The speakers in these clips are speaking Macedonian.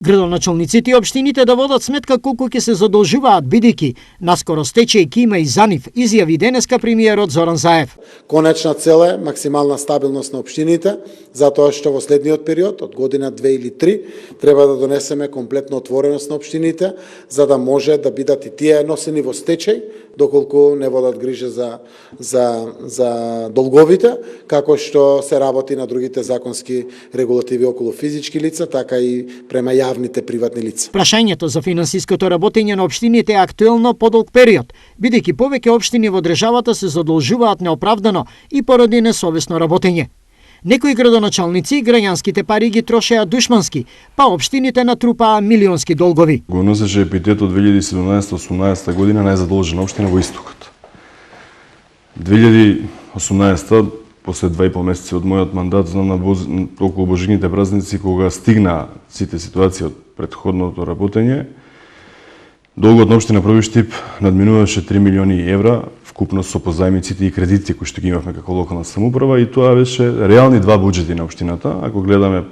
Градоначалниците и општините да водат сметка колку ќе се задолжуваат, бидејќи наскоро стечај ќе има и за нив, изјави денеска премиерот Зоран Заев. Конечна цел е максимална стабилност на општините, затоа што во следниот период, од година 2 или 3, треба да донесеме комплетна отвореност на општините, за да може да бидат и тие носени во стечај, доколку не водат грижа за долговите, како што се работи на другите законски регулативи околу физички лица, така и према јавните приватни лица. Прашањето за финансиското работење на општините е актуелно подолг период, бидејќи повеќе општини во државата се задолжуваат неоправдано и поради несовесно работење. Некои градоначалници и граѓанските пари ги трошеа душмански, па општините натрупаа милионски долгови. Го носеше епитет од 2017-18 година најзадолжена општина во Истокот. 2018 после 2,5 месеци од мојот мандат, знам околу божигните празници, кога стигна сите ситуации од претходното работење, долгот на општина Први Штип надминуваше 3 милиони евра, вкупно со позајмиците и кредитите кои што ги имавме како локална самоуправа, и тоа беше реални два буџети на општината, ако гледаме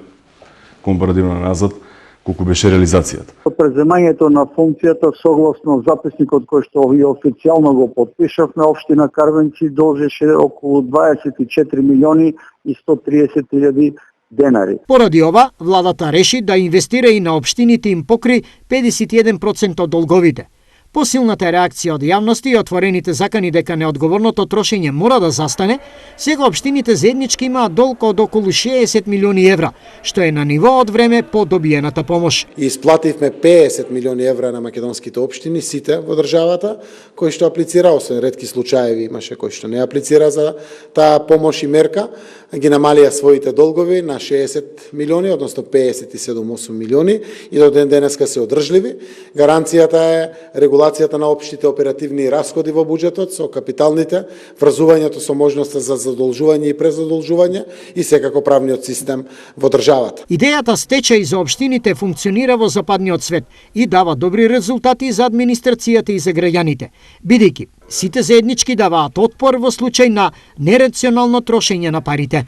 компаративно назад колку беше реализацијата. Преземањето на функцијата согласно записникот кој што ви официјално го потпишавме, општина Карвенци должеше околу 24 милиони и 130 илјади денари. Поради ова, владата реши да инвестира и на општините им покри 51% од долговите. Посилната реакција од јавности и отворените закани дека неодговорното трошење мора да застане, сега општините заеднички имаат долг од околу 60 милиони евра, што е на ниво од време по добиената помош. И исплативме 50 милиони евра на македонските општини, сите во државата, кои што аплицира, освен ретки случаеви имаше кои што не аплицира за таа помош и мерка, ги намалија своите долгови на 60 милиони, односно 57,8 милиони, и до ден денеска се одржливи. Гаранцијата е регулацијата на општите оперативни расходи во буџетот со капиталните, врзувањето со можноста за задолжување и презадолжување и секако правниот систем во државата. Идејата стечај за општините функционира во западниот свет и дава добри резултати за администрацијата и за граѓаните, бидејќи сите заеднички даваат отпор во случај на нерационално трошење на парите.